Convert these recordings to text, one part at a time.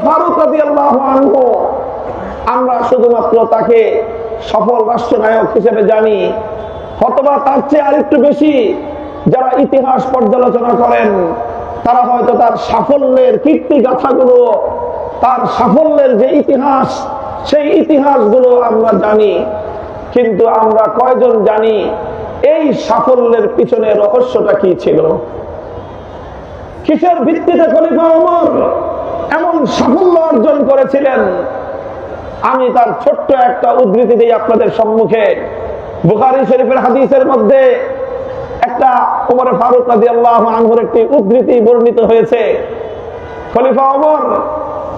ফারুক রাদিয়াল্লাহু আনহু আমরা শুধুমাত্র তাকে সফল রাষ্ট্রনায়ক হিসেবে জানি, অথবা তার চেয়ে আরেকটু বেশি যারা ইতিহাস পর্যালোচনা করেন তারা হয়তো তার সাফল্যের কীর্তি গাথাগুলো, তার সাফল্যের যে ইতিহাস, সেই ইতিহাসগুলো আমরা জানি। কিন্তু আমরা কয়জন জানি এই সাফল্যের পিছনে রহস্যটা কি ছিল? কিসের ভিত্তিতে খলিফা ওমর এমন সাফল্য অর্জন করেছিলেন? আমি তার ছোট্ট একটা উদ্ধৃতি দিই আপনাদের সম্মুখে। বুখারী শরীফের হাদিসের মধ্যে একটা ওমর ফারুক রাদিয়াল্লাহু আনহুর একটি উদ্ধৃতি বর্ণিত হয়েছে। খলিফা ওমর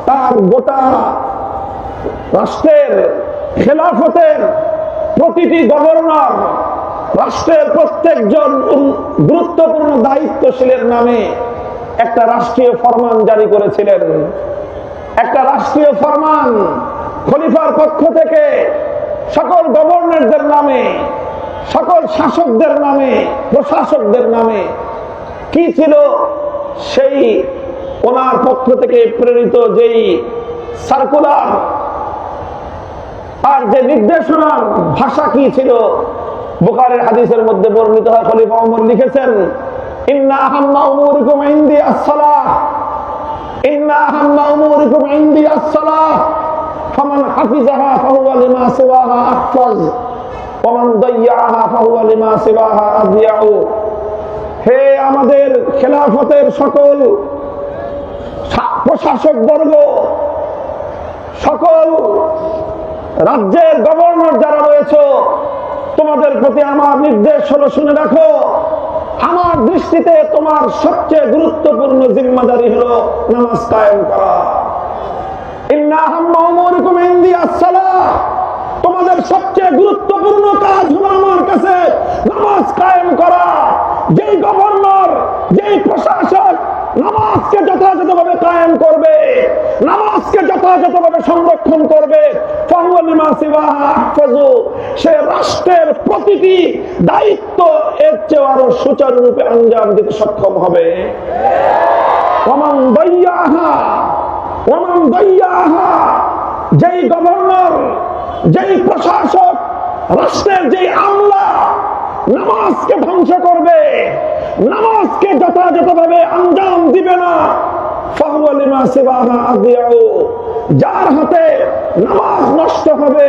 তার গোটা রাষ্ট্রের খেলাফতের প্রতিটি গভর্নর, রাষ্ট্রের প্রত্যেকজন গুরুত্বপূর্ণ দায়িত্বশীলের নামে একটা রাষ্ট্রীয় ফরমান জারি করেছিলেন। একটা রাষ্ট্রীয় ফরমান খলিফার পক্ষ থেকে সকল গভর্নরদের নামে, সকল শাসকদের নামে, প্রশাসকদের নামে। কি ছিল সেই ওনার পক্ষ থেকে প্রেরিত যেই সার্কুলার, আর যে নির্দেশনার ভাষা কি ছিল? বুখারীর হাদিসের মধ্যে বর্ণিত হয়, খলিফা ওমর লিখেছেন, ইন্না আহাম্মা উমুরিকুম ইনদি আস-সালাহ, ইন্না আহাম্মা উমুরিকুম ইনদি আস-সালাহ, ফামান হাফিজাহা ফাহুয়া লিমা সিওয়াহা আহফাজ, ওয়া মান দাইয়াহা ফাহুয়া লিমা সিওয়াহা আযিয়াউ। হে আমাদের খেলাফতের সকল প্রশাসক বর্গ, সকল রাজ্যের গভর্নর যারা রয়েছে, তোমাদের প্রতি আমার নির্দেশ হলো, শুনে রাখো, আমার দৃষ্টিতে তোমার সবচেয়ে গুরুত্বপূর্ণ জিম্মাদারি হলো নামাজ কায়েম করা। ইন্না আহাম্মা উমুরিকুম ইনদি আস-সালাহ, তোমাদের সবচেয়ে গুরুত্বপূর্ণ কাজ হলো আমার কাছে নামাজ কায়েম করা। যেই গভর্নর, যেই প্রশাসক নামাজকে যথাযথভাবে কায়েম করবে, নামাজকে যথাযথভাবে সংরক্ষণ করবে, ফাহুয়া লিমা সিওয়াহা আহফাজু, সে রাষ্ট্রের প্রতিটি দায়িত্ব এর চেয়ে আরো সুচারুরূপে আঞ্জাম দিতে সক্ষম হবে। ওয়ামান দাইয়াহা, ওয়ামান দাইয়াহা, যেই গভর্নর, যেই প্রশাসক, রাষ্ট্রের যেই আমলা নামাজকে ধ্বংস করবে, নামাজকে যথাযথভাবে আঞ্জাম দিবে না, ফাহুয়া লিমা সিওয়াহা আযিয়াউ, যার হাতে নামাজ নষ্ট হবে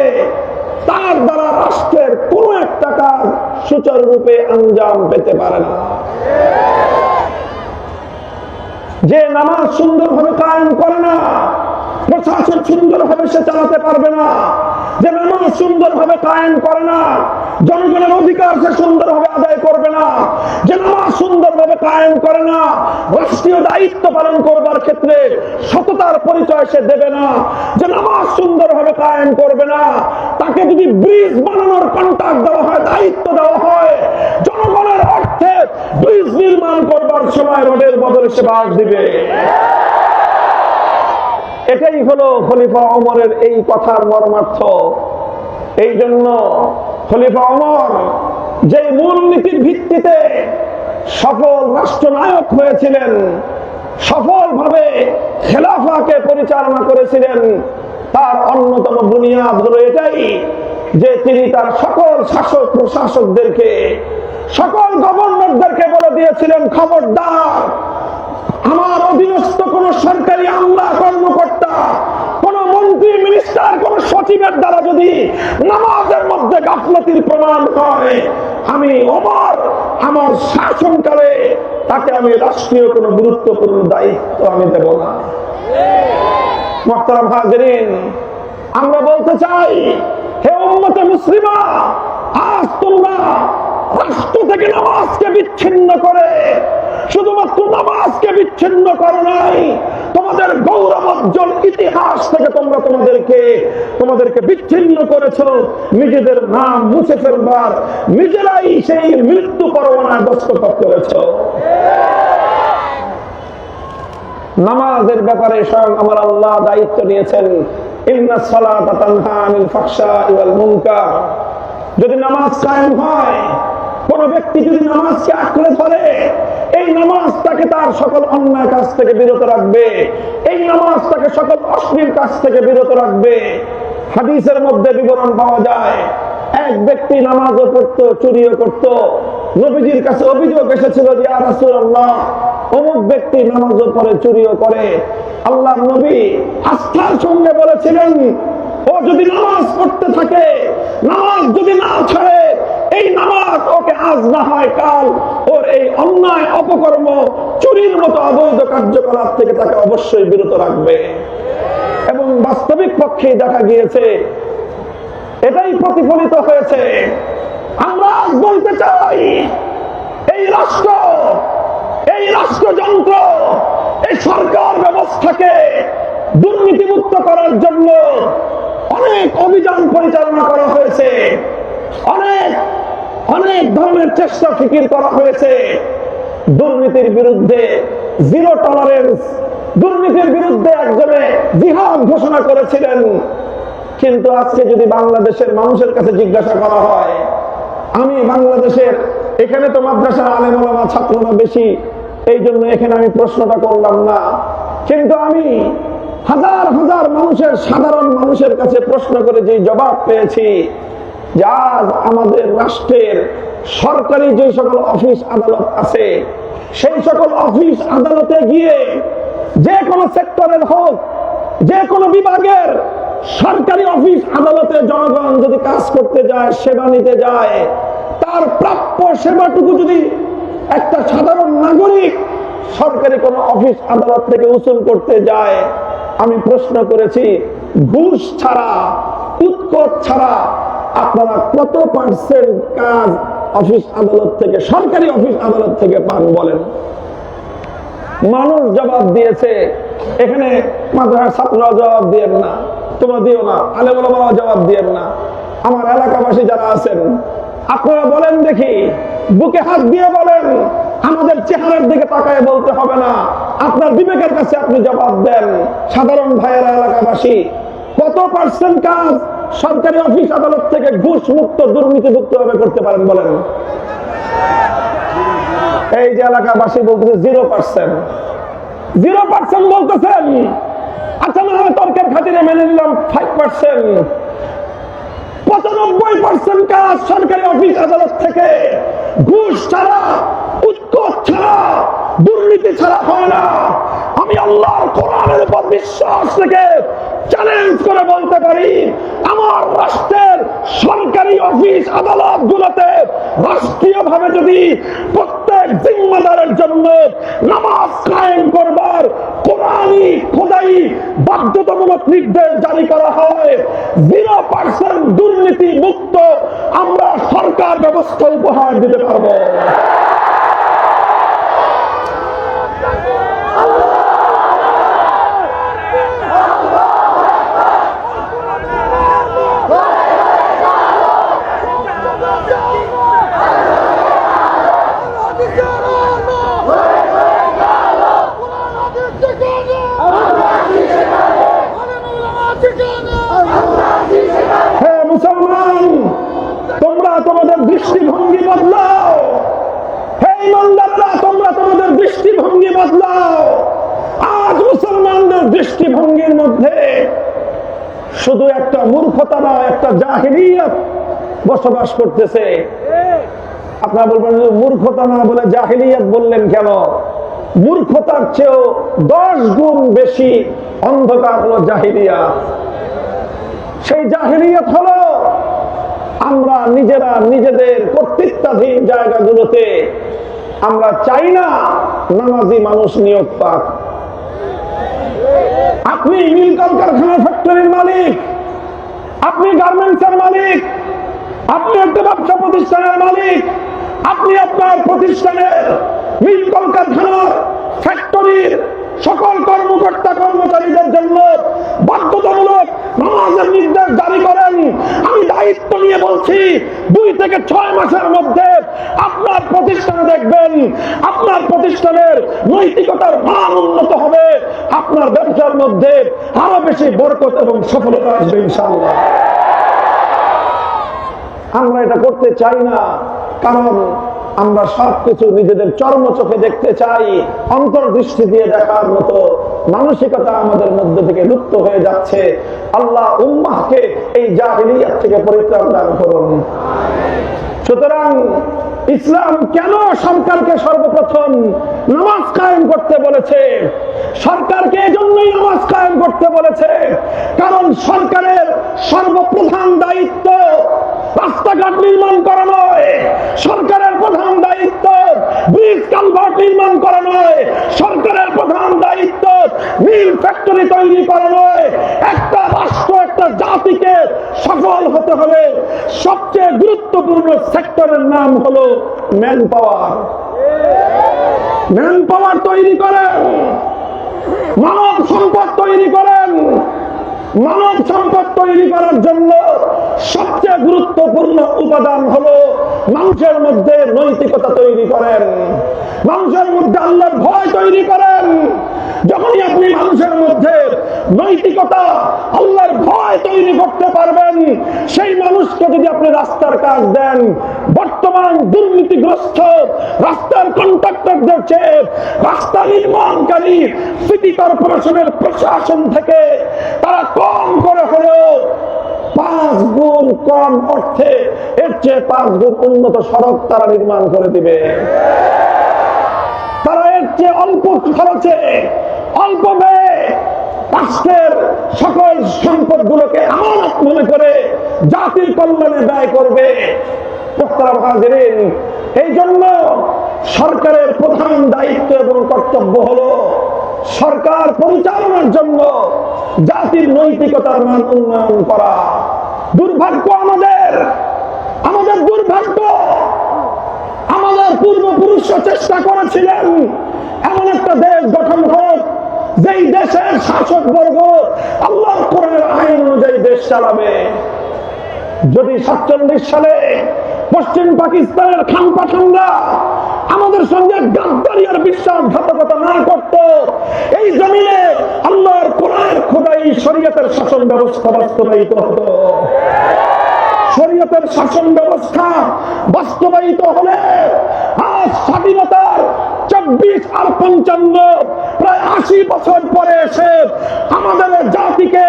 তার দ্বারা রাষ্ট্রের কোন একটা কাজ সুচারুরূপে আঞ্জাম পেতে পারে না। যে নামাজ সুন্দরভাবে কায়েম করে না, প্রশাসন সুন্দরভাবে সে চালাতে পারবে না। যে নামাজ সুন্দরভাবে কায়েম করে না, জনগণের অধিকার সে সুন্দরভাবে আদায় করবে না। যে নামাজ সুন্দরভাবে কায়েম করে না, রাষ্ট্রীয় দায়িত্ব পালন করবার ক্ষেত্রে সততার পরিচয় সে দেবে না। যে নামাজ সুন্দরভাবে কায়েম করবে না, তাকে যদি ব্রিজ বানানোর কন্ট্রাক্ট দেওয়া হয়, দায়িত্ব দেওয়া হয়, জনগণের অর্থে ব্রিজ নির্মাণ করবার সময় রোডের বদলে সে বাদ দিবে। এটাই হলো খলিফা ওমরের এই কথার মর্মার্থ। এই জন্য খলিফা ওমর যে মূলনীতির ভিত্তিতে সফল রাষ্ট্রনায়ক হয়েছিলেন, সফলভাবে খেলাফাকে পরিচালনা করেছিলেন, তার অন্যতম বুনিয়াদ হলো এটাই যে তিনি তার সকল শাসক প্রশাসকদেরকে, সকল গভর্নরদেরকে বলে দিয়েছিলেন, খবরদার, আমার অধীনস্থ কোন সরকারি আমলা কর্মকর্তা, কোন মন্ত্রী, মিনিস্টার, কোন সচিবের দ্বারা যদি নামাজের মধ্যে গাফলতির প্রমাণ হয়, আমি ওমর আমার শাসনকালে তাকে আমি রাষ্ট্রীয় কোন গুরুত্বপূর্ণ দায়িত্ব আমি দেব না। মুহতারাম হাজিরিন, আমরা বলতে চাই, হে উম্মতে মুসলিমা, আজ তোমরা রাষ্ট্র থেকে নামাজকে বিচ্ছিন্ন করে, শুধুমাত্র নামাজকে বিচ্ছিন্ন করো নাই, তোমাদের গৌরবোজ্জ্বল ইতিহাস থেকে তোমরা তোমাদেরকে বিচ্ছিন্ন করেছো। নিজেদের নাম মুছে ফেলবার নিজেরাই সেই মৃত্যু পরোয়ানা দস্তখত করেছো। নামাজের ব্যাপারে স্বয়ং আমার আল্লাহ দায়িত্ব নিয়েছেন, ইন্নাস সালাতা তানহা আনিল ফাহশাই ওয়াল মুনকার। যদি নামাজ কায়েম হয়, কোন ব্যক্তি যদি নামাজকে আঁকড়ে ধরে, এই নামাজ তাকে তার সকল অন্যায় কাজ থেকে বিরত রাখবে, এই নামাজ তাকে সকল অশ্লীল কাজ থেকে বিরত রাখবে। হাদিসের মধ্যে বিবরণ পাওয়া যায়, এক ব্যক্তি নামাজও পড়তো, চুরিও করত। নবীজির কাছে অভিযোগ এসেছিল যে ইয়া রাসূলুল্লাহ, অমুক ব্যক্তি নামাজও পড়ে, চুরিও করে। আল্লাহর নবী আস্থার সঙ্গে বলেছিলেন, ও যদি নামাজ পড়তে থাকে, নামাজ যদি না ছাড়ে, এই নামাজ ওকে আজ না হয় কাল ওর এই অন্যায় অপকর্ম, চুরির মতো অবৈধ কার্যকলাপ থেকে তাকে অবশ্যই বিরত রাখবে। এবং বাস্তবিক পক্ষে দেখা গিয়েছে, এটাই প্রতিফলিত হয়েছে। আমরা বলতে চাই, এই রাষ্ট্রযন্ত্র, এই সরকার ব্যবস্থাকে দুর্নীতিমুক্ত করার জন্য অনেক অভিযান পরিচালনা করা হয়েছে, অনেক ধরনের চেষ্টা ফিকির করা হয়েছে। দুর্নীতির বিরুদ্ধে জিরো টলারেন্স, দুর্নীতির বিরুদ্ধে একজনে জিহাদ ঘোষণা করেছিলেন। কিন্তু আজকে যদি বাংলাদেশের মানুষের কাছে জিজ্ঞাসা করা হয়, আমি বাংলাদেশের, এখানে তো মাদ্রাসার আলেম ওলামা ছাত্ররা বেশি, এই জন্য এখানে আমি প্রশ্নটা করলাম না, কিন্তু আমি হাজার হাজার মানুষের, সাধারণ মানুষের কাছে প্রশ্ন করে যে জবাব পেয়েছি, যে আজ আমাদের রাষ্ট্রের সরকারি যে সকল অফিস আদালত আছে, সেই সকল অফিস আদালতে গিয়ে যে কোনো সেক্টরের হোক, যে কোনো বিভাগের সরকারি অফিস আদালতে জনগণ যদি কাজ করতে যায়, সেবা নিতে যায়, তার প্রাপ্য সেবাটুকু যদি একটা সাধারণ নাগরিক সরকারি কোন অফিস আদালত থেকে উসুল করতে যায়, আমি প্রশ্ন করেছি, ঘুষ ছাড়া, উৎকোচ ছাড়া আপনারা কত পার্সেন্ট কাজ অফিস আদালত থেকে, সরকারি অফিস আদালত থেকে পান বলেন? মানুষ জবাব দিয়েছে, এখানে মাদ্রাসার ছাত্ররা জবাব দিয়েন না, তোমরা দিও না, আলেম ওলামারা জবাব দিয়েন না, আমার এলাকাবাসী যারা আছেন আপনারা বলেন দেখি, বুকে হাত দিয়ে বলেন, আমাদের চেহারার দিকে তাকায় বলতে হবে না, আপনার বিবেকের কাছে আপনি জবাব দেন। সাধারণ ভাইয়েরা, এলাকাবাসী, কত পার্সেন্ট কাজ সরকারি অফিস আদালত থেকে ঘুষ মুক্ত, দুর্নীতি মুক্ত ভাবে করতে পারেন বলেন? এই যে এলাকাবাসী বলতেছে 0%, 0% বলতেছেন। আচ্ছা, না হয় তর্কের খাতিরে মেনে নিলাম 5%। 95% কাজ সরকারি অফিস আদালত থেকে ঘুষ ছাড়া, উৎকোচ ছাড়া, দুর্নীতি ছাড়া হয় না। আমি আল্লাহর কোরআনের উপর বিশ্বাস থেকে চ্যালেঞ্জ করে বলতে পারি, আমার রাষ্ট্রের সরকারি অফিস আদালত গুলোতে রাষ্ট্রীয় ভাবে যদি প্রত্যেক জিম্মাদারের জন্য নামাজ কায়েম করবার কোরআনী খোদাই বাধ্যতামূলক নির্দেশ জারি করা হয়, 0% দুর্নীতি মুক্ত আমরা সরকার ব্যবস্থা উপহার দিতে পারবো। হে মুসলমান, তোমরা তোমাদের দৃষ্টিভঙ্গি বদলাও। হে ইমানদাররা, তোমরা তোমাদের দৃষ্টিভঙ্গি বদলাও। আজ মুসলমানদের দৃষ্টিভঙ্গির মধ্যে শুধু একটা মূর্খতা না, একটা জাহিলিয়াত বসবাস করতেছে। আপনারা বলবেন মূর্খতা না বলে জাহিলিয়াত বললেন কেন? মূর্খতার চেয়েও 10 গুণ বেশি অন্ধকার হলো জাহিলিয়াত। সেই জাহিলিয়াত হলো আমরা নিজেরা নিজেদের কর্তৃত্বাধীন জায়গাগুলোতে আমরা চাই না নামাজি মানুষ নিয়োগ পাক। আপনি মিল কলকারখানা, ফ্যাক্টরির মালিক, আপনি গার্মেন্টসের মালিক, আপনি একটা ব্যবসা প্রতিষ্ঠানের মালিক, আপনি আপনার প্রতিষ্ঠানের মিল কলকারখানার, ফ্যাক্টরির সকল কর্মকর্তা কর্মচারীদের জন্য বাধ্যতামূলক নামাজের নির্দেশ জারি করেন। আমি দায়িত্ব নিয়ে বলছি, 2 থেকে 6 মাসের মধ্যে আপনার প্রতিষ্ঠানে দেখবেন আপনার প্রতিষ্ঠানের নৈতিকতার মান উন্নত হবে, আপনার ব্যবসার মধ্যে আরো বেশি বরকত এবং সফলতা আসবে ইনশাআল্লাহ। আমরা এটা করতে চাই না, কারণ আমরা সবকিছু নিজেদের চর্ম চোখে দেখতে চাই, অন্তর্দৃষ্টি দিয়ে দেখার মতো মানসিকতা আমাদের মধ্যে থেকে লুপ্ত হয়ে যাচ্ছে। আল্লাহ উম্মাহকে এই জাহিলিয়াত থেকে পরিত্রাণ দান করুন। সুতরাং ইসলাম কেন সরকারকে সর্বপ্রথম নামাজ কায়েম করতে বলেছে? সরকারকে এজন্যই নামাজ কায়েম করতে বলেছে কারণ সরকারের সর্বপ্রধান দায়িত্ব রাস্তাঘাট নির্মাণ করা নয়, সরকারের প্রধান দায়িত্ব ব্রিজ কালভার্ট নির্মাণ করা নয়, সরকারের প্রধান দায়িত্ব মিল ফ্যাক্টরি তৈরি করা নয়। একটা রাষ্ট্র, একটা জাতিকে সফল হতে হলে সবচেয়ে গুরুত্বপূর্ণ সেক্টরের নাম হলো ম্যান পাওয়ার। ম্যান পাওয়ার তৈরি করেন, মানব সম্পদ তৈরি করেন। মানব সম্পদ তৈরি করার জন্য সবচেয়ে গুরুত্বপূর্ণ উপাদান হলো মানুষের মধ্যে নৈতিকতা তৈরি করেন, মানুষের মধ্যে আল্লাহর ভয় তৈরি করেন। যখনই আপনি মানুষের মধ্যে নৈতিকতা, আল্লাহর ভয় তৈরি করতে পারবেন, সেই মানুষকে যদি আপনি রাস্তার কাজ দেন, বর্তমান দুর্নীতিগ্রস্ত রাস্তার কন্ট্রাক্টরদের চেয়ে রাস্তা নির্মাণকারী সিটি কর্পোরেশনের প্রশাসন থেকে তারা কম করে হলেও 5 গুণ কম অর্থে এর চেয়ে 5 গুণ উন্নত সড়ক তারা নির্মাণ করে দিবে। তারা এর চেয়ে অল্প খরচে, অল্প ব্যয়ে রাষ্ট্রের সকল সম্পদগুলোকে আমানত মনে করে জাতির কল্যাণে ব্যয় করবে। এই জন্য সরকারের প্রধান দায়িত্ব এবং কর্তব্য হলো সরকার পরিচালনার জন্য জাতির নৈতিকতার মান উন্নয়ন করা। দুর্ভাগ্য আমাদের দুর্ভাগ্য, আমাদের পূর্বপুরুষরা চেষ্টা করেছিলেন এমন একটা দেশ গঠন হোক যেই দেশের শাসক বর্গ আল্লাহর কোরআনের আইন অনুযায়ী দেশ চালাবে। যদি 47 সালে পশ্চিম পাকিস্তানের খান পাঠানরা আমাদের সঙ্গে গাদ্দারি আর বিশ্বাসঘাতকতা না করত, এই জমিনে আল্লাহর কোরআনের খোদাই শরীয়তের শাসন ব্যবস্থা বাস্তবায়িত হতো। শরীয়তের শাসন ব্যবস্থা বাস্তবায়িত হলে আজ স্বাধীনতার 24 আর 55 প্রায় 80 বছর পরে এসে আমাদের জাতিকে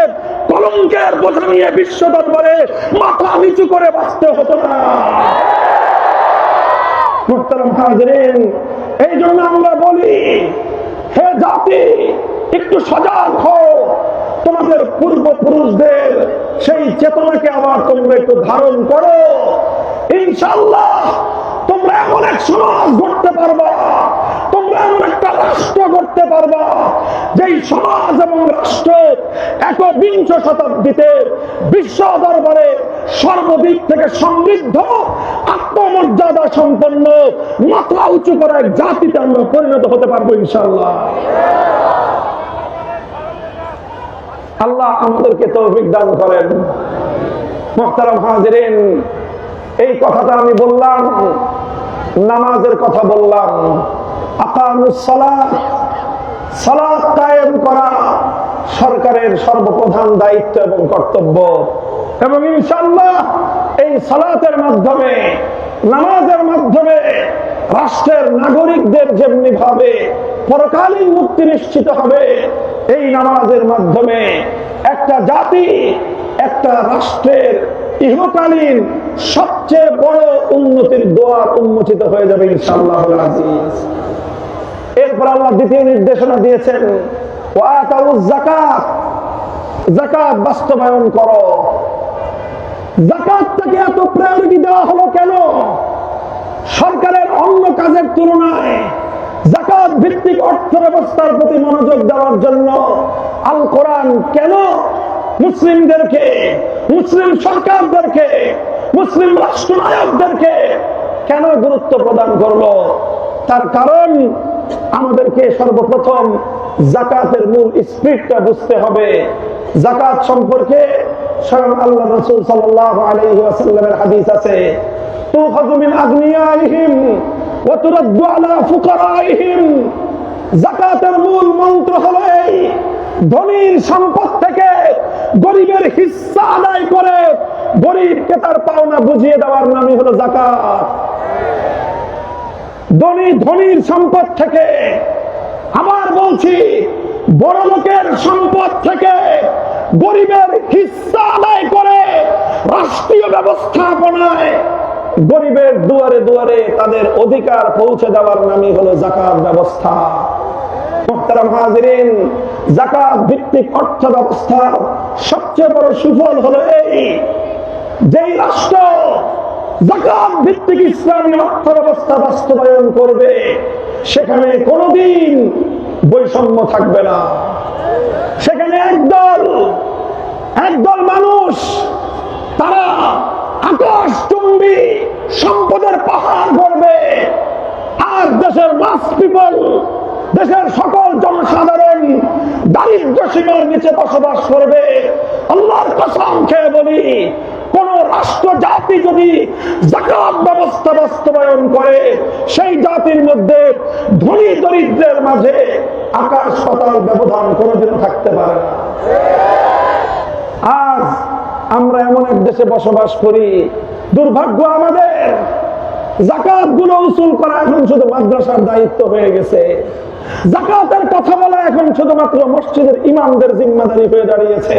কলঙ্কের বোঝা নিয়ে বিশ্ব দরবারে মাথা নিচু করে বাঁচতে হতো না। এই জন্য আমরা বলি, হে জাতি, একটু সজাগ হও। তোমাদের পূর্বপুরুষদের সেই চেতনাকে আবার তোমরা একটু ধারণ করো। ইনশাআল্লাহ তোমরা এমন এক সমাজ গড়তে পারবা, তোমরা এমন একটা রাষ্ট্র গড়তে পারবা যেই সমাজ এবং রাষ্ট্র 21 শতাব্দীতে বিশ্ব দরবারে সর্বদিক থেকে সমৃদ্ধ, আত্মমর্যাদা সম্পন্ন, মাথা উঁচু করা এক জাতিতে আমরা পরিণত হতে পারবো ইনশাআল্লাহ। আল্লাহ আমাদেরকে তৌফিক দান করেন। মুহতারাম হাজিরিন, এই কথাটা আমি বললাম, নামাজের কথা বললাম। আকামুস সালাত, সালাত কায়েম করা সরকারের সর্বপ্রধান দায়িত্ব এবং কর্তব্য। এবং ইনশাআল্লাহ এই সালাতের মাধ্যমে, নামাজের মাধ্যমে রাষ্ট্রের নাগরিকদের যেমনি ভাবে পরকালীন মুক্তি নিশ্চিত হবে, এই নামাজের মাধ্যমে একটা জাতি, একটা রাষ্ট্রের ইহকালীন সবচেয়ে বড় উন্নতির দ্বার উন্মোচিত হয়ে যাবে ইনশাআল্লাহ। এরপর আল্লাহ দ্বিতীয় নির্দেশনা দিয়েছেন, ওয়াতাউজ যাকাত, যাকাত বাস্তবায়ন করো। যাকাতটাকে এত প্রায়োরিটি দেওয়া হলো কেন? সরকারের অন্য কাজের তুলনায় যাকাত ভিত্তিক অর্থ ব্যবস্থার প্রতি মনোযোগ দেওয়ার জন্য আল কোরআন কেন মুসলিমদেরকে, মুসলিম সরকারদেরকে, মুসলিম রাষ্ট্রনায়কদেরকে কেন গুরুত্ব প্রদান করলো? তার কারণ আমাদেরকে সর্বপ্রথম যাকাতের মূল স্পিরিটটা বুঝতে হবে। যাকাত সম্পর্কে স্বয়ং আল্লাহ রাসূল সাল্লাল্লাহু আলাইহি ওয়াসাল্লামের হাদিস আছে, তুখাযু মিন আগনিয়াইহিম ওয়া তুরাদ্দু আলা ফুকারাইহিম। যাকাতের মূল মন্ত্র হলো এই, ধনীর সম্পদ থেকে গরিবের হিস্সা আদায় করে গরিবকে তার পাওনা বুঝিয়ে দেওয়ার নামই হলো যাকাত। ধনীর সম্পদ থেকে, আবার বলছি বড় লোকের সম্পদ থেকে গরিবের হিস্সা আদায় করে রাষ্ট্রীয় ব্যবস্থাপনায় গরিবের দুয়ারে দুয়ারে তাদের অধিকার পৌঁছে দেওয়ার নামই হলো যাকাত ব্যবস্থা। মুহতারাম হাজিরিন, যাকাত ভিত্তিক অর্থ ব্যবস্থার সবচেয়ে বড় সুফল হলো এই, যেই রাষ্ট্র যাকাত ভিত্তিক ইসলামী অর্থ ব্যবস্থা বাস্তবায়ন করবে সেখানে কোনোদিন বৈষম্য থাকবে না। সেখানে একদল মানুষ তারা আকাশচুম্বী সম্পদের পাহাড় গড়বে, আর দেশের মাস পিপল, দেশের সকল জনসাধারণ দারিদ্র সীমার নিচে বসবাস করবে। আল্লাহর কসম খেয়ে বলি, কোন রাষ্ট্র জাতি যদি যাকাত ব্যবস্থা বাস্তবায়ন করে সেই জাতির মধ্যে ধনী দরিদ্রের মাঝে আকাশ পাতাল ব্যবধান কোনোদিনও থাকতে পারে না। আজ আমরা এমন এক দেশে বসবাস করি, দুর্ভাগ্য আমাদের, যাকাত গুলো উসুল করা এখন শুধু মাদ্রাসার দায়িত্ব হয়ে গেছে। যাকাতের কথা বলা এখন শুধুমাত্র মসজিদের ইমামদের জিম্মাদারি হয়ে দাঁড়িয়েছে।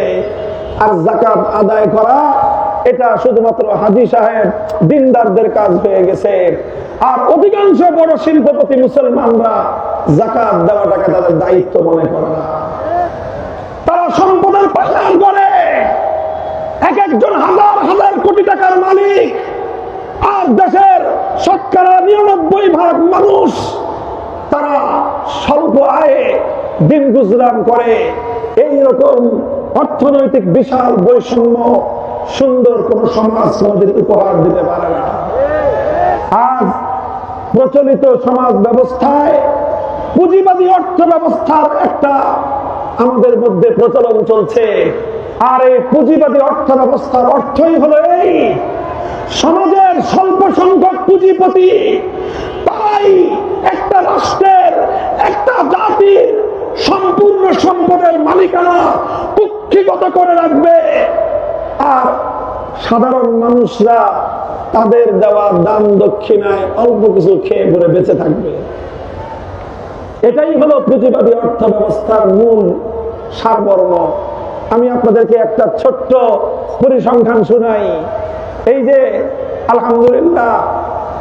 আর যাকাত আদায় করা এটা শুধুমাত্র হাজী সাহেব দিনদারদের কাজ হয়ে গেছে। আর অধিকাংশ বড় শিল্পপতি মুসলমানরা যাকাত দেওয়াটাকে তাদের দায়িত্ব মনে করে না। তারা সম্পদের পাহাড় করে, এক একজন হাজার হাজার কোটি টাকার মালিক, আর দেশের শতকরা 99% মানুষ তারা স্বল্প আয়ে দিন গুজরান করে। এইরকম অর্থনৈতিক বিশাল বৈষম্য সুন্দর কোন সমাজ আমাদের উপহার দিতে পারে না। আজ প্রচলিত সমাজ ব্যবস্থায় পুঁজিবাদী অর্থ ব্যবস্থার একটা আমাদের মধ্যে প্রচলন চলছে। আর এই পুঁজিবাদী অর্থ ব্যবস্থার অর্থই হলো এই, সমাজের স্বল্প সংখ্যক পুঁজিপতি তাই একটা রাষ্ট্রের, একটা জাতির সম্পূর্ণ সম্পদের মালিকানা কুক্ষিগত করে রাখবে, আর সাধারণ মানুষরা তাদের দেওয়া দান দক্ষিণায় অল্প কিছু খেয়ে পরে বেঁচে থাকবে। এটাই হলো পুঁজিবাদী অর্থ ব্যবস্থার মূল সারমর্ম। আমি আপনাদেরকে একটা ছোট্ট পরিসংখ্যান শুনাই। এই যে আলহামদুলিল্লাহ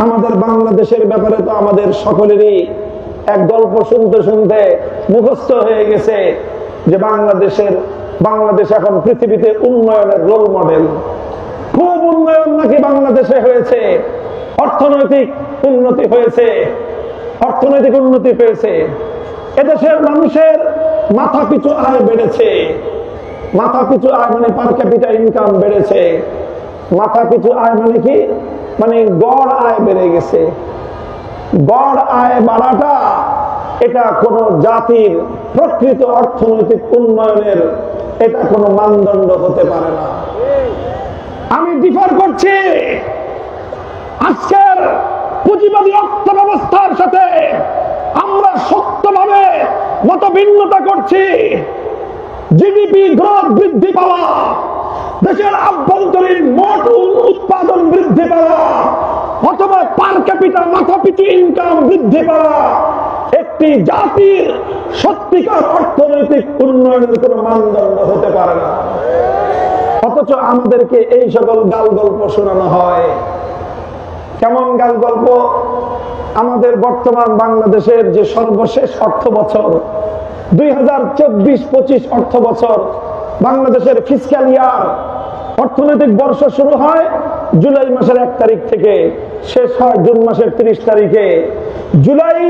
আমাদের বাংলাদেশের ব্যাপারে তো আমাদের সকলেরই এক গল্প শুনতে শুনতে মুখস্থ হয়ে গেছে যে বাংলাদেশ এখন পৃথিবীতে উন্নয়নের রোল মডেল। খুব উন্নয়ন নাকি বাংলাদেশে হয়েছে, অর্থনৈতিক উন্নতি হয়েছে, অর্থনৈতিক উন্নতি পেয়েছে। এদেশের মানুষের মাথা পিছু আয় বেড়েছে, মাথা পিছু আয় মানে পার ক্যাপিটা ইনকাম বেড়েছে। মাথা পিছু আয় মানে কি, মানে গড় আয় বেড়ে গেছে। গড় আয় বাড়াটা এটা কোন জাতির প্রকৃত অর্থনৈতিক উন্নয়নের এটা কোনো মানদণ্ড হতে পারে না। আমি ডিফার করছি আজকের পুঁজিবাদী অর্থ ব্যবস্থার সাথে আমরা শক্তভাবে মতভিন্নতা করছি। জিডিপি গ্রোথ বৃদ্ধি পাওয়া, দেশের আভ্যন্তরীণ মোট উৎপাদন বৃদ্ধি পাওয়া, অথবা পার ক্যাপিটা মাথা পিছু ইনকাম বৃদ্ধি পাওয়া একটি জাতির সত্যিকার অর্থনৈতিক উন্নয়নের কোন মানদণ্ড হতে পারে না। অথচ আমাদেরকে এই সকল গাল গল্প শোনানো হয়। কেমন গাল গল্প? আমাদের বর্তমান বাংলাদেশের যে সর্বশেষ অর্থ বছর 2024-25 অর্থ বছর, বাংলাদেশের ফিসক্যাল ইয়ার অর্থনৈতিক বর্ষ শুরু হয় জুলাই মাসের 1 তারিখ থেকে, শেষ হয় জুন মাসের 30 তারিখে। জুলাই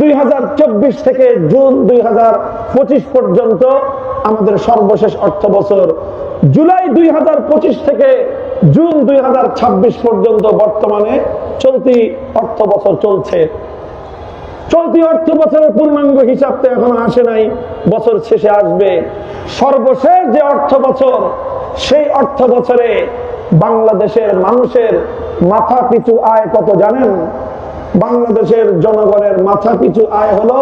2024 থেকে জুন 2025 পর্যন্ত আমাদের সর্বশেষ অর্থ বছর। জুলাই 2025 থেকে জুন 2026 পর্যন্ত বর্তমানে চলতি অর্থ বছর চলছে। চলতি অর্থ বছরের পূর্ণাঙ্গ হিসাব তো এখন আসে নাই, বছর শেষে আসবে। সর্বশেষ যে অর্থ বছর, সেই অর্থ বছরে বাংলাদেশের মানুষের মাথা পিছু আয় কত জানেন? বাংলাদেশের জনগণের মাথা পিছু আয় হলো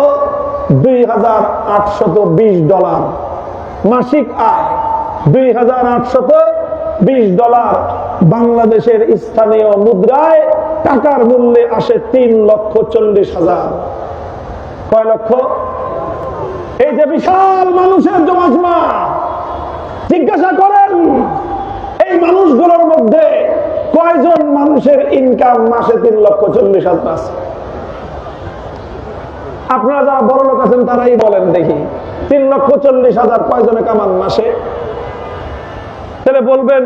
$2,820। মাসিক আয় $2,820। বাংলাদেশের স্থানীয় মুদ্রায় টাকার মূল্যে আসে 3,40,000। কয় লক্ষ? এই যে বিশাল মানুষের জমাজমা, জিজ্ঞাসা করেন এই মানুষগুলোর মধ্যে কয়জন মানুষের ইনকাম মাসে 3,40,000 আছে? আপনারা যারা বড় লোক আছেন তারাই বলেন দেখি, 3,40,000 কয়জনে কামান মাসে? তাহলে বলবেন,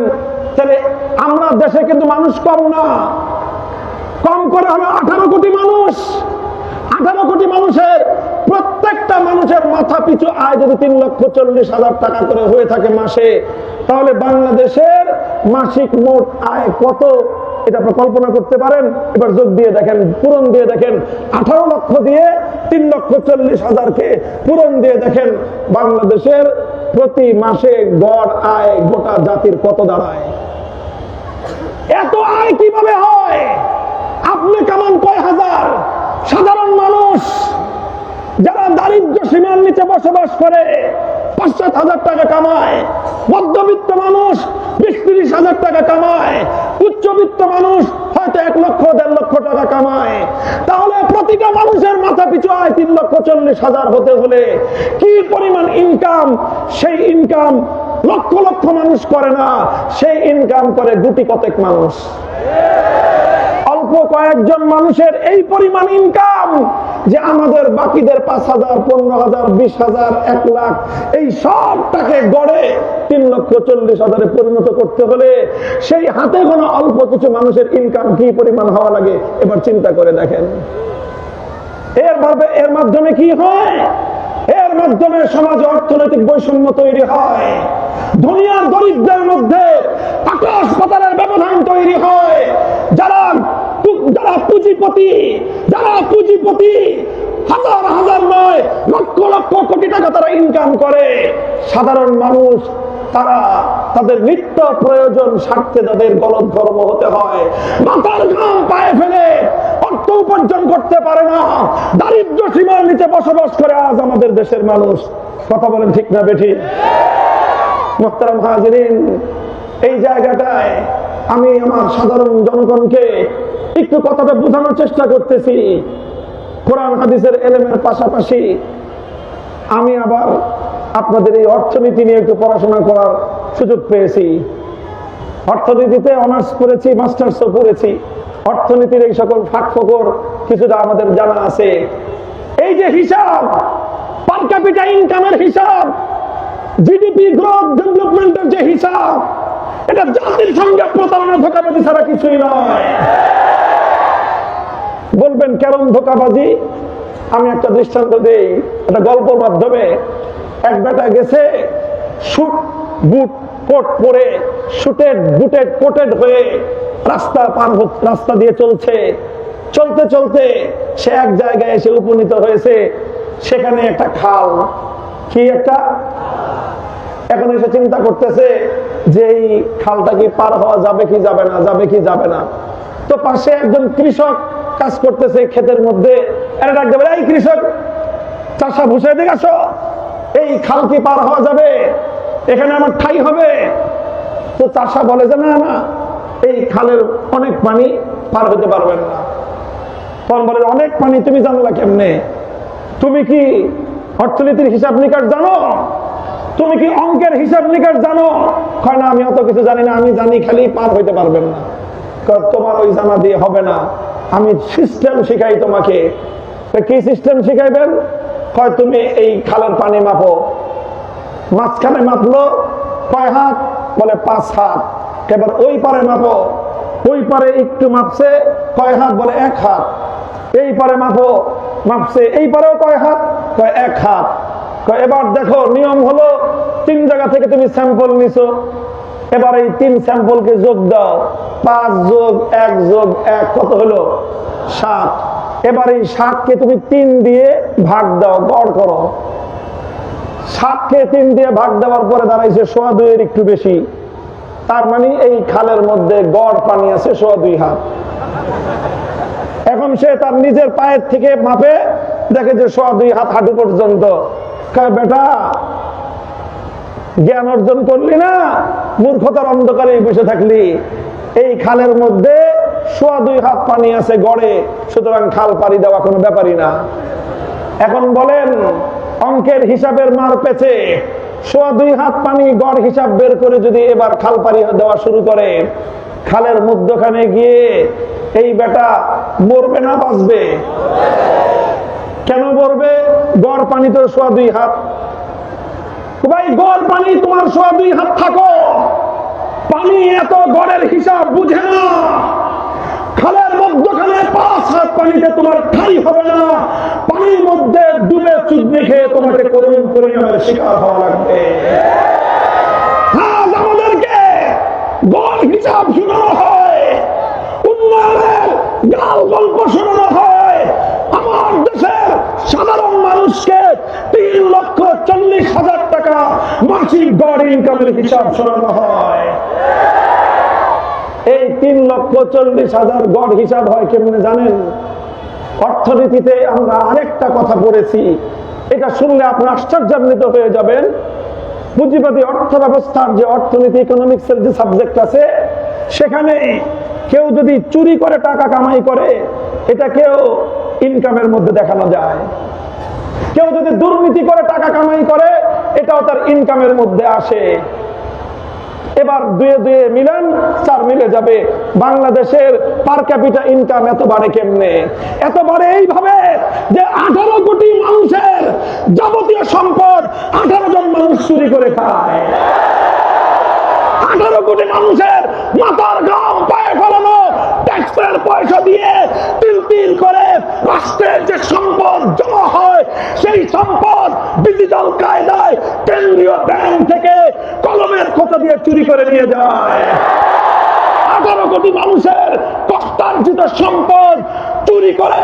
তাহলে আমরা দেশে কিন্তু মানুষ কম না, কম করে হলো 18 কোটি মানুষ। 18 কোটি মানুষের প্রত্যেকটা মানুষের মাথা পিছু আয় যদি 3,40,000 টাকা করে হয়ে থাকে মাসে, তাহলে বাংলাদেশের মাসিক মোট আয় কত এটা আপনি কল্পনা করতে পারেন? এবার যোগ দিয়ে দেখেন, পূরণ দিয়ে দেখেন, 18 লক্ষ দিয়ে 3,40,000কে পূরণ দিয়ে দেখেন বাংলাদেশের প্রতি মাসে গড় আয় গোটা জাতির কত দাঁড়ায়? এত আয় কিভাবে হয়? আপনি কামান কয় হাজার? সাধারণ মানুষ যারা দারিদ্র সীমার নিচে বসবাস করে 5-7 হাজার টাকা কামায়, মধ্যবিত্ত মানুষ 20-30 হাজার টাকা কামায়, উচ্চবিত্ত মানুষ হয়তো 1-1.5 লক্ষ টাকা কামায়। তাহলে প্রতিটা মানুষের মাথা পিছু আয় 3,40,000 হতে হলে কি পরিমাণ ইনকাম? সেই ইনকাম লক্ষ লক্ষ মানুষ করে না, সেই ইনকাম করে গুটি কতেক মানুষ। অল্প কয়েকজন মানুষের এই পরিমাণ ইনকাম যে আমাদের বাকিদের 5,000, 15,000, 20,000, 1 লাখ এই সবটাকে গড়ে 3,40,000-এ পরিণত করতে হলে সেই হাতে গোনা অল্প কিছু মানুষের ইনকাম কি পরিমাণ হওয়া লাগে এবার চিন্তা করে দেখেন। এর মাধ্যমে কি হয়? এর মাধ্যমে সমাজে অর্থনৈতিক বৈষম্য তৈরি হয়, দুনিয়ার দরিদ্রের মধ্যে আকাশ পাতালের ব্যবধান তৈরি হয়। যারা পুঁজিপতি হাজার হাজার নয় লক্ষ লক্ষ কোটি টাকা তারা ইনকাম করে, সাধারণ মানুষ তারা তাদের নিত্য প্রয়োজন স্বার্থে তাদের গলদঘর্ম হতে হয়, মাথার ঘাম পায়ে ফেলে অর্থ উপার্জন করতে পারে না, দারিদ্র সীমার নিচে বসবাস করে আজ আমাদের দেশের মানুষ। কথা বলেন ঠিক না বেঠিক? মুহতারাম হাজিরিন, এই জায়গাটায় আমি আমার সাধারণ জনগণকে একটু কথাটা বোঝানোর চেষ্টা করতেছি। কোরআন হাদিসের এলেমের পাশাপাশি আমি আবার আপনাদের এই অর্থনীতি নিয়ে একটু পড়াশোনা করার সুযোগ পেয়েছি। অর্থনীতিতে অনার্স করেছি, মাস্টার্সও করেছি। অর্থনীতির এই সকল ফাঁক ফোকর কিছুটা আমাদের জানা আছে। এই যে হিসাব, পার ক্যাপিটা ইনকামের হিসাব, জিডিপি গ্রোথ ডেভেলপমেন্টের যে হিসাব, এটা জাতির সঙ্গে প্রতারণা ধোঁকাবাজি ছাড়া কিছুই নয়। বলবেন কেমন ধোঁকাবাজি? আমি একটা দৃষ্টান্ত দেই, একটা গল্পের মাধ্যমে। এক বেটা গেছে শুট বুট কোট পরে, শুটেড বুটেড কোটেড হয়ে রাস্তা দিয়ে চলছে। চলতে চলতে সে এক জায়গায় এসে উপনীত হয়েছে, সেখানে একটা খাল। কি একটা? এখন এসে চিন্তা করতেছে যে এই খালটা কি পার হওয়া যাবে কি যাবে না, যাবে কি যাবে না। তো পাশে একজন কৃষক কাজ করতেছে ক্ষেতের মধ্যে। এই কৃষক, চাষা ভুষে দিকে আসো, এই খাল কি পার হওয়া যাবে? এখানে আমার ঠাই হবে? তো চাষা বলে যে না না, এই খালের অনেক পানি, পার হতে পারবেন না। তখন বলে অনেক পানি, তুমি জানলা কেমনে? তুমি কি অর্থনীতির হিসাব নিকাশ জানো? তুমি কি অঙ্কের হিসাব নিকাশ জানো? কয় না, আমি অত কিছু জানি না, আমি জানি খালি পার হইতে পারবেন না। তোমার ওই জানা দিয়ে হবে না, আমি সিস্টেম শিখাই তোমাকে। কি সিস্টেম শিখাইবেন? কয় তুমি এই খালের পানি মাপো। মাঝখানে মাপলো, কয় হাত? বলে 5 হাত। এবার ওই পারে মাপো, ওই পারে একটু মাপছে, কয় হাত? বলে 1 হাত। এই পারে মাপো, মাপছে, এই পারেও কয় হাত? কয় 1 হাত। এবার দেখো নিয়ম হলো 3 জায়গা থেকে তুমি স্যাম্পল নিছো, এবার এই 3 স্যাম্পলকে যোগ দাও, 5 যোগ 1 যোগ 1 কত হলো? 7। এবার এই 7কে তুমি 3 দিয়ে ভাগ দাও, গড় করো। 7কে 3 দিয়ে ভাগ দেওয়ার পরে দাঁড়াইছে 2.25 একটু বেশি। তার মানে এই খালের মধ্যে গড় পানি আছে 2.25 হাত। এখন সে তার নিজের পায়ের থেকে মাপে, দেখে যে 2.25 হাত, হাঁটু পর্যন্ত। বেটা, জ্ঞান অর্জন করলি না, মূর্খতার অন্ধকারে বসে থাকলি। এই খালের মধ্যে 2.25 হাত পানি আছে গড়ে, সুতরাং খাল পাড়ি দেওয়া কোনো ব্যাপারই না। এখন বলেন, অঙ্কের হিসাবের মার পেছে 2.25 হাত পানি গড় হিসাব বের করে যদি এবার খাল পাড়ি দেওয়া শুরু করে, খালের মধ্যখানে গিয়ে এই বেটা মরবে না বাঁচবে? কেন মরবে? গড় পানি তো 2.25 হাত। ভাই, গড় পানি তোমার 2.25 হাত থাকো, পানি এত গড়ের হিসাব বুঝে না। খালের মধ্যখানে 5 হাত পানিতে তোমার ঠাই হবে না, পানির মধ্যে ডুবে চুদনি খেয়ে তোমাকে করুণ পরিণামের শিকার হওয়া লাগবে। আজ আমাদেরকে গড় হিসাব শোনানো হয়, উন্নয়নের গাল গল্প শোনানো হয়। আমার দেশের সাধারণ মানুষকে 3,40,000 টাকা মাসিক গড় ইনকামের হিসাব শোনানো হয়। এই 3,40,000 গড় হিসাব হয় কেমনে জানেন? অর্থনীতিতে আমরা আরেকটা কথা পড়েছি, এটা শুনলে আপনি আশ্চর্যান্বিত হয়ে যাবেন। পুঁজিবাদী অর্থ ব্যবস্থার যে অর্থনীতি, ইকোনমিক্সের যে সাবজেক্ট আছে, সেখানে কেউ যদি চুরি করে টাকা কামাই করে, এটাকেও ইনকামের মধ্যে দেখানো যায়। কেউ যদি দুর্নীতি করে টাকা কামাই করে, এটাও তার ইনকামের মধ্যে আসে। এবার দুয়ে দুয়ে মিলান, 4 মিলে যাবে। বাংলাদেশের পার ক্যাপিটা ইনকাম এত বাড়ে কেমনে? এত বাড়ে এইভাবে যে 18 কোটি মানুষের যাবতীয় সম্পদ 18 জন মানুষ চুরি করে খায়। 18 কোটি মানুষের মাথার ঘাম পায়ে ফেলানো ট্যাক্সের পয়সা দিয়ে তিল তিল করে রাষ্ট্রের যে সম্পদ জমা হয়, সেই সম্পদ ডিজিটাল কায়দায় কেন্দ্রীয় ব্যাংক থেকে কলমের খোঁচা দিয়ে চুরি করে নিয়ে যায়। 18 কোটি মানুষের কষ্টার্জিত সম্পদ চুরি করে,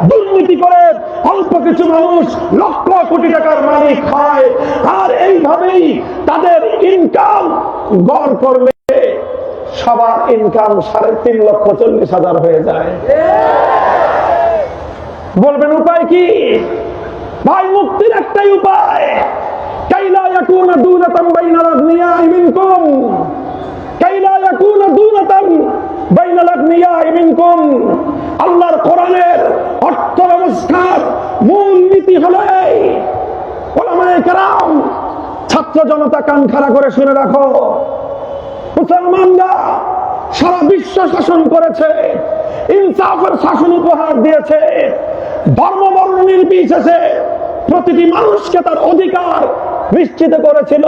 দুর্নীতি করে অল্প কিছু মানুষ লক্ষ কোটি টাকার মালিক হয়। আর এইভাবেই তাদের ইনকাম গড় করলে সবার ইনকাম 3,40,000 হয়ে যায়। বলবেন উপায় কি? ভাই, মুক্তির একটাই উপায়, কাইলা ইয়াকুনা দুলাতান বাইনাল আগনিয়াই মিনকুম, কাইলা ইয়াকুনা দুলাতান বাইনাল আগনিয়াই মিনকুম। আল্লাহর কোরআনের অর্থ ব্যবস্থার মূল নীতি হলো এই। ওলামায়ে কেরাম, ছাত্র জনতা কান খাড়া করে শুনে রাখো, মুসলমানরা সারা বিশ্ব শাসন করেছে, ইনসাফের শাসন উপহার দিয়েছে, ধর্ম বর্ণ নির্বিশেষে প্রতিটি মানুষকে তার অধিকার নিশ্চিত করেছিল।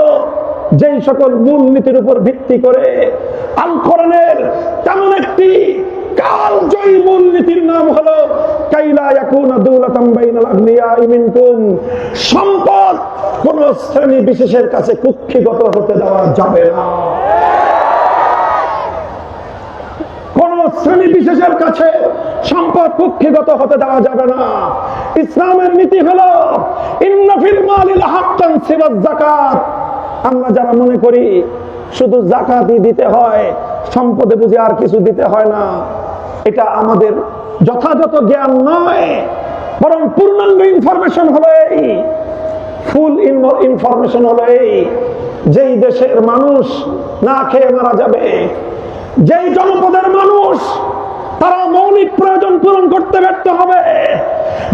যেই সকল মূলনীতির উপর ভিত্তি করে আল কোরআনের তেমন একটি কালজয়ী মূলনীতির নাম হলো কাইলা ইয়াকুনা দুলাতান বাইনাল আগনিয়াই মিনকুম। সম্পদ কোন শ্রেণী বিশেষের কাছে কুক্ষিগত হতে দেওয়া যাবে না। শ্রেণী বিশেষের কাছে সম্পদ কুক্ষিগত হতে দেওয়া যাবে না। ইসলামের নীতি হলো ইন্না ফিল মালিল হাক্কান সিওয়াজ যাকাত। আমরা যারা মনে করি শুধু যাকাতই দিতে হয়, সম্পদে বুঝি আর কিছু দিতে হয় না, এটা আমাদের যথাযথ জ্ঞান নয়। বরং পূর্ণাঙ্গ ইনফরমেশন হলো এই, ফুল ইনফরমেশন হলো এই, যেই দেশের মানুষ না খেয়ে মারা যাবে, যেই জনপদের মানুষ তারা মৌলিক প্রয়োজন পূরণ করতে ব্যর্থ হবে,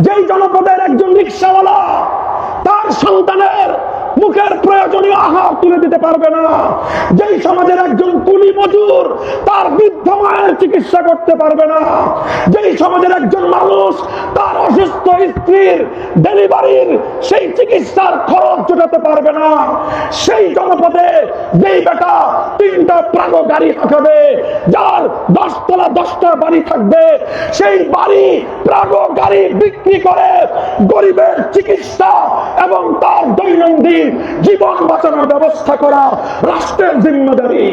যেই জনপদের একজন রিকশাওয়ালা তার সন্তানের মুখের প্রয়োজনীয় আহার তুলে দিতে পারবে না, যেই সমাজের একজন কুলি মজুর তার বৃদ্ধ মায়ের চিকিৎসা করতে পারবে না, যেই সমাজের একজন মানুষ তার অসুস্থ স্ত্রীর ডেলিভারির সেই চিকিৎসার খরচ জোটাতে পারবে না, সেই জনপদে যেই বেটা 3টা প্রাগো গাড়ি হাঁকাবে, যার 10 তলা 10টা বাড়ি থাকবে, সেই বাড়ি প্রাগো গাড়ি বিক্রি করে গরিবের চিকিৎসা এবং তার দৈনন্দিন জীবন বাঁচানোর ব্যবস্থা করা রাষ্ট্রের জিম্মেদারি।